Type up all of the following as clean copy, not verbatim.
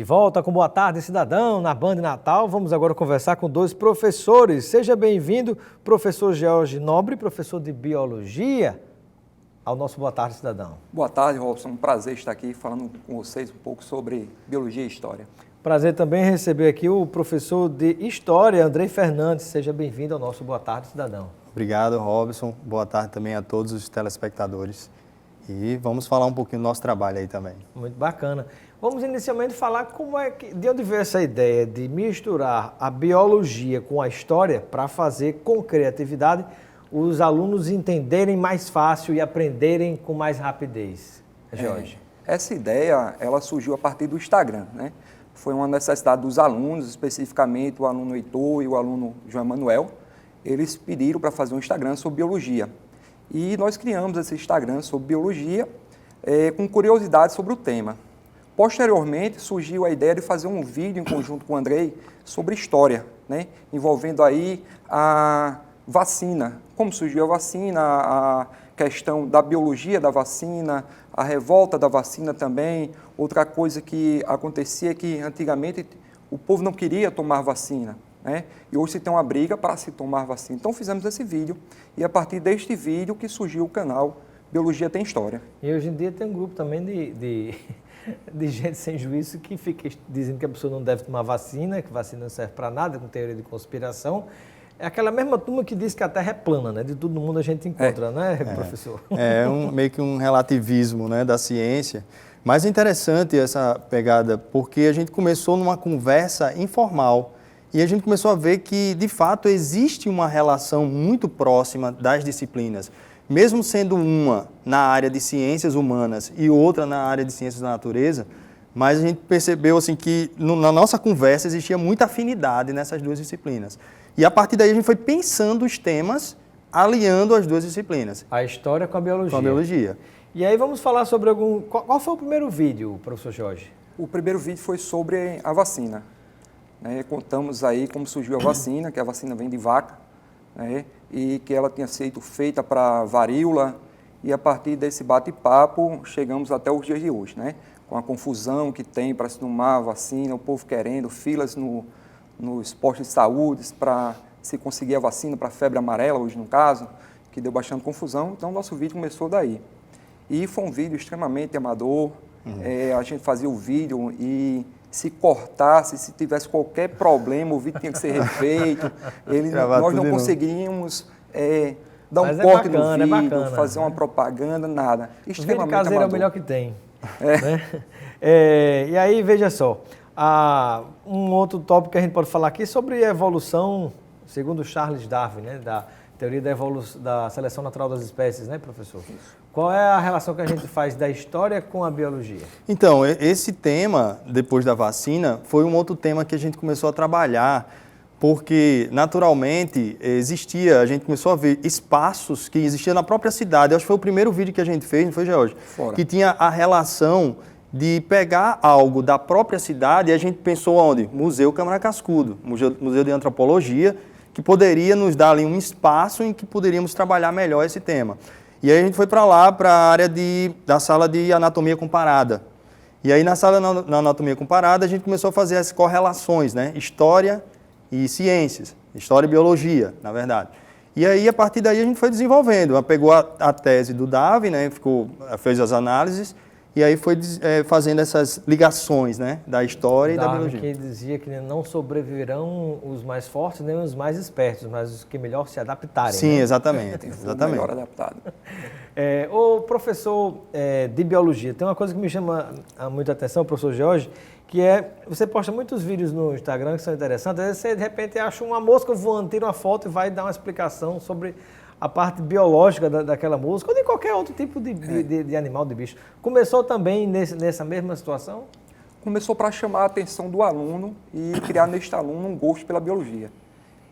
De volta com Boa Tarde, Cidadão, na Band Natal. Vamos agora conversar com dois professores. Seja bem-vindo, professor George Nobre, professor de Biologia, ao nosso Boa Tarde, Cidadão. Boa tarde, Robson. Um prazer estar aqui falando com vocês um pouco sobre Biologia e História. Prazer também receber aqui o professor de História, Andrei Fernandes. Seja bem-vindo ao nosso Boa Tarde, Cidadão. Obrigado, Robson. Boa tarde também a todos os telespectadores. E vamos falar um pouquinho do nosso trabalho aí também. Muito bacana. Vamos inicialmente falar de onde veio essa ideia de misturar a biologia com a história para fazer com criatividade os alunos entenderem mais fácil e aprenderem com mais rapidez. Jorge. Essa ideia, ela surgiu a partir do Instagram, né? Foi uma necessidade dos alunos, especificamente o aluno Heitor e o aluno João Emanuel. Eles pediram para fazer um Instagram sobre biologia. E nós criamos esse Instagram sobre biologia com curiosidades sobre o tema. Posteriormente, surgiu a ideia de fazer um vídeo em conjunto com o Andrei sobre história, né? Envolvendo aí a vacina, como surgiu a vacina, a questão da biologia da vacina, a revolta da vacina também. Outra coisa que acontecia é que antigamente o povo não queria tomar vacina, né? E hoje se tem uma briga para se tomar vacina. Então fizemos esse vídeo e a partir deste vídeo que surgiu o canal Biologia Tem História. E hoje em dia tem um grupo também de gente sem juízo que fica dizendo que a pessoa não deve tomar vacina, que vacina não serve para nada, com teoria de conspiração. É aquela mesma turma que diz que a Terra é plana, né? De todo mundo a gente encontra, né, professor? Meio que um relativismo, né, da ciência. Mas é interessante essa pegada, porque a gente começou numa conversa informal e a gente começou a ver que, de fato, existe uma relação muito próxima das disciplinas. Mesmo sendo uma na área de ciências humanas e outra na área de ciências da natureza, mas a gente percebeu assim, que na nossa conversa existia muita afinidade nessas duas disciplinas. E a partir daí a gente foi pensando os temas, aliando as duas disciplinas. A história com a biologia. Com a biologia. E aí vamos falar sobre algum... Qual foi o primeiro vídeo, professor Jorge? O primeiro vídeo foi sobre a vacina, né? Contamos aí como surgiu a vacina, que a vacina vem de vaca, né? E que ela tinha sido feita para varíola, e a partir desse bate-papo chegamos até os dias de hoje, né? Com a confusão que tem para se tomar a vacina, o povo querendo, filas nos postos de saúde para se conseguir a vacina para a febre amarela, hoje no caso, que deu bastante confusão. Então, nosso vídeo começou daí. E foi um vídeo extremamente amador. A gente fazia o vídeo e se cortasse, se tivesse qualquer problema, o vídeo tinha que ser refeito. Nós não conseguiríamos dar um corte no vídeo, fazer uma propaganda, nada. Extremamente amador. O vídeo caseiro é o melhor que tem. Né? E aí, veja só, um outro tópico que a gente pode falar aqui é sobre a evolução, segundo Charles Darwin, né, da teoria da seleção natural das espécies, né, professor? Isso. Qual é a relação que a gente faz da história com a biologia? Então, esse tema, depois da vacina, foi um outro tema que a gente começou a trabalhar, porque, naturalmente, a gente começou a ver espaços que existiam na própria cidade. Acho que foi o primeiro vídeo que a gente fez, não foi, George? Que tinha a relação de pegar algo da própria cidade e a gente pensou onde? Museu Câmara Cascudo, Museu de Antropologia, que poderia nos dar ali um espaço em que poderíamos trabalhar melhor esse tema. E aí a gente foi para lá, para a área da sala de anatomia comparada. E aí na sala da anatomia comparada a gente começou a fazer as correlações, né? História e ciências, história e biologia, na verdade. E aí a partir daí a gente foi desenvolvendo, pegou a tese do Darwin, né? Fez as análises, e aí foi fazendo essas ligações, né, da história e da biologia. Que dizia que não sobreviverão os mais fortes nem os mais espertos, mas os que melhor se adaptarem. Sim, né? Exatamente. Melhor adaptado. O professor de biologia, tem uma coisa que me chama muita atenção, professor Jorge, que você posta muitos vídeos no Instagram que são interessantes, às vezes você de repente acha uma mosca voando, tira uma foto e vai dar uma explicação sobre a parte biológica daquela mosca, ou de qualquer outro tipo de animal, de bicho. Começou também nessa mesma situação? Começou para chamar a atenção do aluno e criar neste aluno um gosto pela biologia.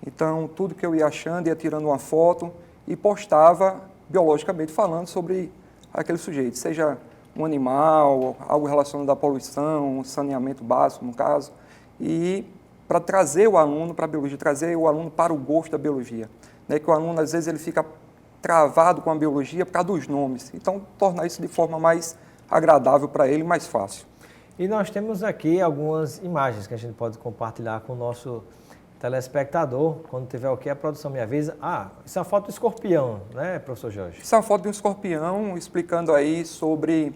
Então, tudo que eu ia achando, ia tirando uma foto e postava, biologicamente falando, sobre aquele sujeito, seja um animal, algo relacionado à poluição, saneamento básico, no caso, e para trazer o aluno para a biologia, trazer o aluno para o gosto da biologia. Né, que o aluno, às vezes, ele fica travado com a biologia por causa dos nomes. Então, tornar isso de forma mais agradável para ele, mais fácil. E nós temos aqui algumas imagens que a gente pode compartilhar com o nosso telespectador. Quando tiver o que, a produção me avisa. Ah, isso é uma foto do escorpião, né, professor Jorge? Isso é uma foto de um escorpião explicando aí sobre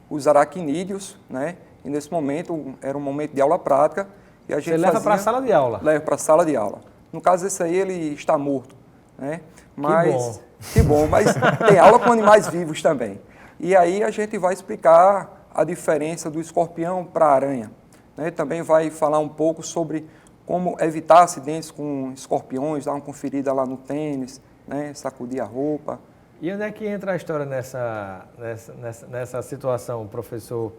os aracnídeos, né? E nesse momento, era um momento de aula prática. E a gente Você leva para a sala de aula? Leva para a sala de aula. No caso, esse aí, ele está morto, né? Mas, que bom, mas tem aula com animais vivos também. E aí a gente vai explicar a diferença do escorpião para a aranha, né? Também vai falar um pouco sobre como evitar acidentes com escorpiões, dar uma conferida lá no tênis, né? Sacudir a roupa. E onde é que entra a história nessa situação, professor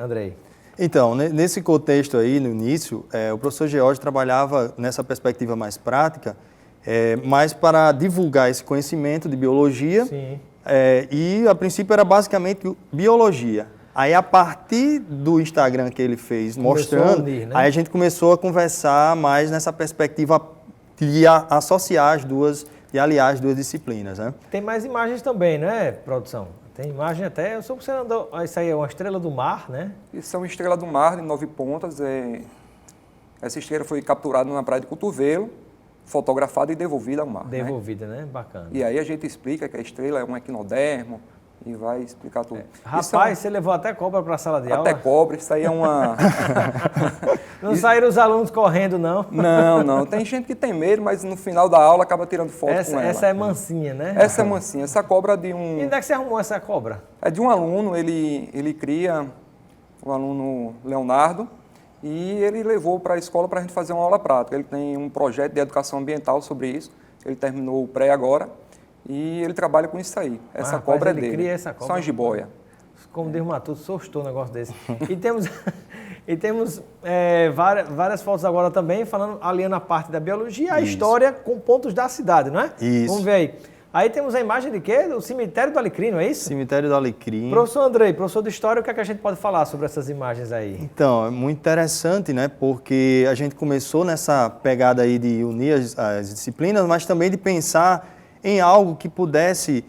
Andrei? Então, nesse contexto aí, no início, o professor George trabalhava nessa perspectiva mais prática, mais para divulgar esse conhecimento de biologia. Sim. E a princípio era basicamente biologia. Aí a partir do Instagram que ele fez mostrando, unir, né? Aí a gente começou a conversar mais nessa perspectiva de associar as duas e aliar as duas disciplinas, né? Tem mais imagens também, né, produção? Tem imagem até, eu sou observando, isso aí é uma estrela do mar, né? Isso é uma estrela do mar de 9 pontas. Essa estrela foi capturada na praia de Cotovelo, fotografada e devolvida ao mar. Devolvida, né? Bacana. E aí a gente explica que a estrela é um equinodermo e vai explicar tudo. Rapaz, você levou até cobra para a sala de aula? Até cobra, isso aí é uma... Não saíram os alunos correndo, não? Não. Tem gente que tem medo, mas no final da aula acaba tirando foto com ela. Essa é mansinha, né? Essa é mansinha. Essa cobra de um... E onde é que você arrumou essa cobra? É de um aluno, ele cria, o aluno Leonardo, e ele levou para a escola para a gente fazer uma aula prática. Ele tem um projeto de educação ambiental sobre isso. Ele terminou o pré agora e ele trabalha com isso aí. Essa rapaz, cobra é ele dele. Cria essa cobra. Só uma jiboia. Como Deus matou, sustou um negócio desse. E temos várias fotos agora também, aliando a parte da biologia, a história com pontos da cidade, não é? Isso. Vamos ver aí. Aí temos a imagem de quê? Do cemitério do Alecrim, não é isso? Cemitério do Alecrim. Professor Andrei, professor de História, o que é que a gente pode falar sobre essas imagens aí? Então, é muito interessante, né? Porque a gente começou nessa pegada aí de unir as disciplinas, mas também de pensar em algo que pudesse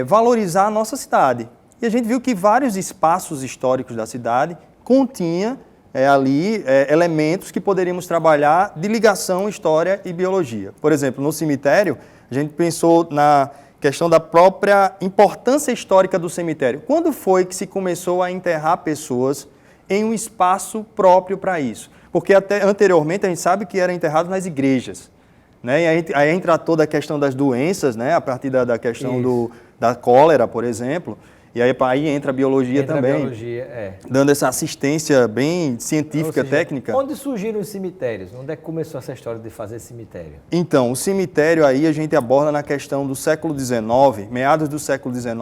valorizar a nossa cidade. E a gente viu que vários espaços históricos da cidade continham ali elementos que poderíamos trabalhar de ligação história e biologia. Por exemplo, no cemitério, a gente pensou na questão da própria importância histórica do cemitério. Quando foi que se começou a enterrar pessoas em um espaço próprio para isso? Porque até anteriormente a gente sabe que era enterrado nas igrejas, né? E aí entra toda a questão das doenças, né? A partir da questão da cólera, por exemplo. E aí entra a biologia também, a biologia, dando essa assistência bem científica, técnica. Onde surgiram os cemitérios? Onde é que começou essa história de fazer cemitério? Então, o cemitério aí a gente aborda na questão do século XIX, meados do século XIX,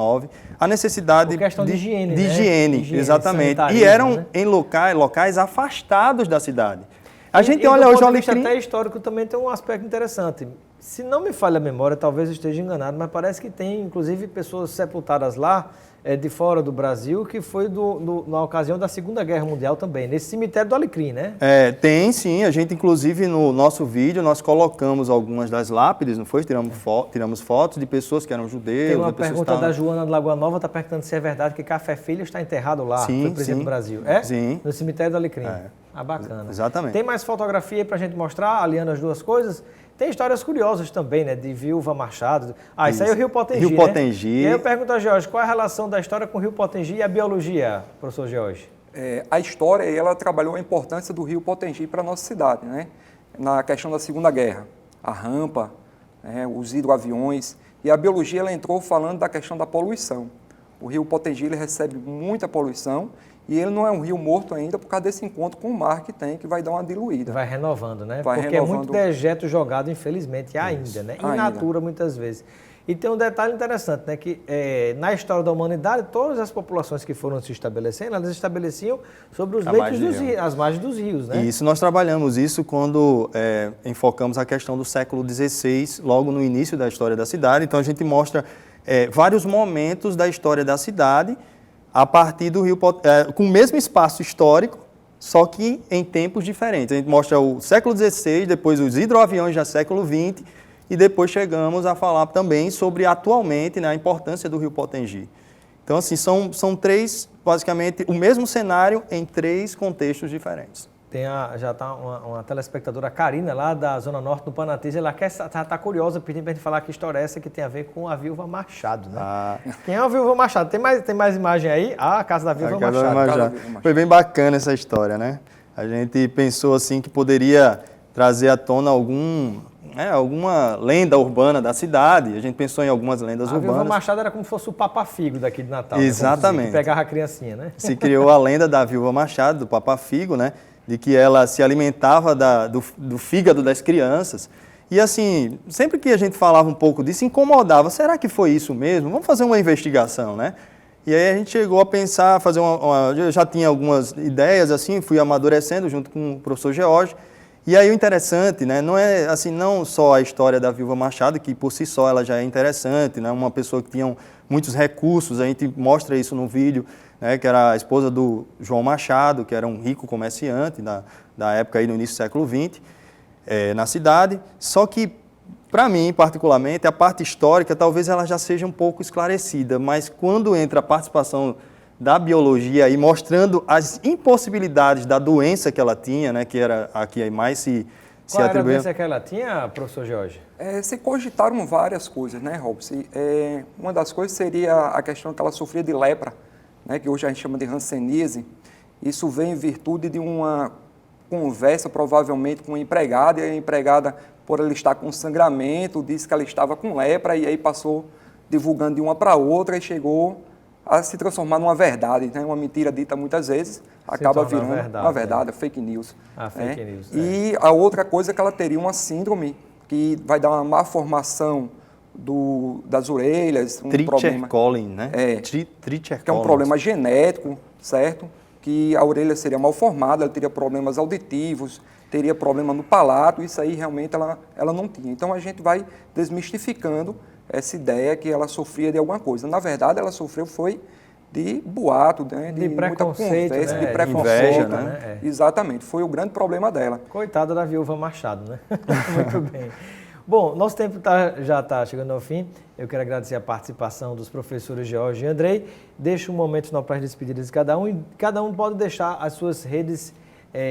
a necessidade de higiene, de né? higiene, exatamente. E eram, né, em locais afastados da cidade. A gente olha hoje o Alecrim... até histórico também tem um aspecto interessante. Se não me falha a memória, talvez eu esteja enganado, mas parece que tem, inclusive, pessoas sepultadas lá, de fora do Brasil, que foi na ocasião da Segunda Guerra Mundial também, nesse cemitério do Alecrim, né? Tem sim, a gente inclusive no nosso vídeo, nós colocamos algumas das lápides, não foi? Tiramos fotos de pessoas que eram judeus. Tem uma pergunta da Joana de Lagoa Nova, está perguntando se é verdade que Café Filho está enterrado lá, sim, foi presidente do Brasil. Sim. No cemitério do Alecrim. Bacana. Exatamente. Tem mais fotografia aí para a gente mostrar, aliando as duas coisas? Tem histórias curiosas também, né? De Viúva Machado. Isso aí é o Rio Potengi, Rio Potengi. E aí eu pergunto a Jorge, qual é a relação da história com o Rio Potengi e a biologia, professor Jorge? A história, ela trabalhou a importância do Rio Potengi para a nossa cidade, né? Na questão da Segunda Guerra, a rampa, os hidroaviões, e a biologia, ela entrou falando da questão da poluição. O Rio Potengi, ele recebe muita poluição, e ele não é um rio morto ainda por causa desse encontro com o mar que tem, que vai dar uma diluída. Vai renovando, né? Vai porque renovando. É muito dejeto jogado, infelizmente, ainda, né? In natura, muitas vezes. E tem um detalhe interessante, né? Que na história da humanidade, todas as populações que foram se estabelecendo, elas estabeleciam sobre os leitos dos rios, as margens dos rios, né? Isso, nós trabalhamos isso quando enfocamos a questão do século XVI, logo no início da história da cidade. Então, a gente mostra vários momentos da história da cidade, a partir do Rio, com o mesmo espaço histórico, só que em tempos diferentes. A gente mostra o século XVI, depois os hidroaviões já século XX, e depois chegamos a falar também sobre, atualmente, né, a importância do Rio Potengi. Então, assim, são três basicamente o mesmo cenário em 3 contextos diferentes. Já está uma telespectadora, Karina, lá da Zona Norte do Panatins, ela tá curiosa, pedindo para a gente falar que história é essa que tem a ver com a Viúva Machado, né? Quem é a Viúva Machado? Tem mais imagem aí? A Casa da Viúva Machado. Foi bem bacana essa história, né? A gente pensou assim que poderia trazer à tona alguma lenda urbana da cidade. A gente pensou em algumas lendas urbanas. A Viúva Machado era como se fosse o Papa Figo daqui de Natal. Exatamente. Né? Que pegava a criancinha, né? Se criou a lenda da Viúva Machado, do Papa Figo, né? De que ela se alimentava do fígado das crianças. E assim, sempre que a gente falava um pouco disso, incomodava. Será que foi isso mesmo? Vamos fazer uma investigação, né? E aí a gente chegou a pensar, eu já tinha algumas ideias, assim, fui amadurecendo junto com o professor George. E aí o interessante, né, não é assim, não só a história da Viúva Machado, que por si só ela já é interessante, né, uma pessoa que tinha muitos recursos, a gente mostra isso no vídeo, né, que era a esposa do João Machado, que era um rico comerciante da época aí no início do século XX, na cidade. Só que, para mim, particularmente, a parte histórica talvez ela já seja um pouco esclarecida, mas quando entra a participação da biologia e mostrando as impossibilidades da doença que ela tinha, né, que era a que mais se Qual era a atribuía. doença que ela tinha, professor Jorge? Se cogitaram várias coisas, né, Robson? Uma das coisas seria a questão que ela sofria de lepra, né, que hoje a gente chama de hanseníase. Isso vem em virtude de uma conversa, provavelmente, com uma empregada, e a empregada, por ela estar com sangramento, disse que ela estava com lepra, e aí passou divulgando de uma para outra e chegou a se transformar numa verdade, né? Uma mentira dita muitas vezes, acaba virando uma verdade, fake news. Fake news. E a outra coisa é que ela teria uma síndrome que vai dar uma má formação das orelhas, um problema... Treacher-Collins, né? Que é um problema genético, certo? Que a orelha seria mal formada, ela teria problemas auditivos, teria problema no palato, isso aí realmente ela não tinha. Então a gente vai desmistificando essa ideia que ela sofria de alguma coisa. Na verdade, ela sofreu foi de boato, né? de muita conversa, né? De preconceito. Inveja, né? Exatamente, foi o grande problema dela. Coitada da Viúva Machado, né? Muito bem. Bom, nosso tempo já está chegando ao fim. Eu quero agradecer a participação dos professores George e Andrei. Deixo um momento final para as despedidas de cada um. E cada um pode deixar as suas redes,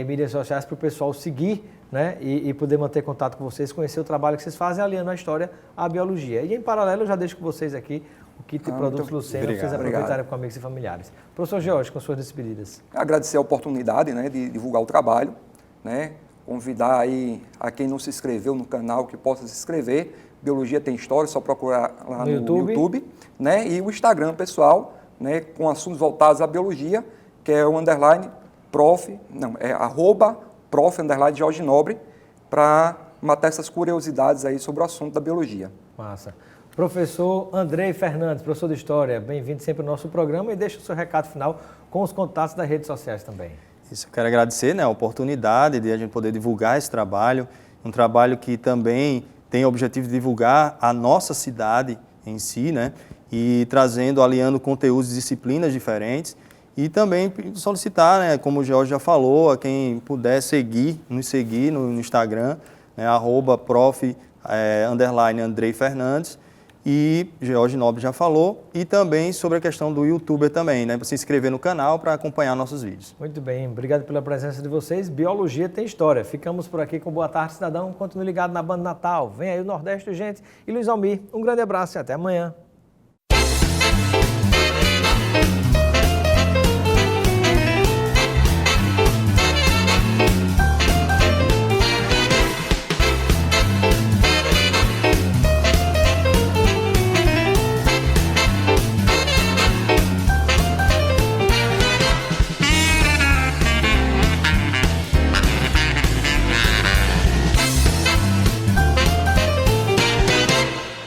mídias sociais para o pessoal seguir, né? E poder manter contato com vocês, conhecer o trabalho que vocês fazem, aliando a história à biologia. E em paralelo, eu já deixo com vocês aqui o kit de produtos Lucena, para vocês aproveitarem com amigos e familiares. Professor George, com suas despedidas. Agradecer a oportunidade, né, de divulgar o trabalho, né? Convidar aí a quem não se inscreveu no canal que possa se inscrever. Biologia Tem História, só procurar lá no YouTube, né? E o Instagram pessoal, né, com assuntos voltados à biologia, que é o @prof Jorge Nobre, para matar essas curiosidades aí sobre o assunto da biologia. Massa. Professor Andrei Fernandes, professor de História, bem-vindo sempre ao nosso programa e deixa o seu recado final com os contatos das redes sociais também. Isso, eu quero agradecer, né, a oportunidade de a gente poder divulgar esse trabalho, um trabalho que também tem o objetivo de divulgar a nossa cidade em si, né, e aliando conteúdos e disciplinas diferentes, e também solicitar, né, como o George já falou, a quem puder nos seguir no Instagram, né, @prof_Andrei Fernandes, e George Nobre já falou, e também sobre a questão do YouTuber também, né, para se inscrever no canal para acompanhar nossos vídeos. Muito bem, obrigado pela presença de vocês. Biologia Tem História. Ficamos por aqui com Boa Tarde, Cidadão. Continue ligado na Banda Natal. Vem aí o Nordeste, gente. E Luiz Almir, um grande abraço e até amanhã.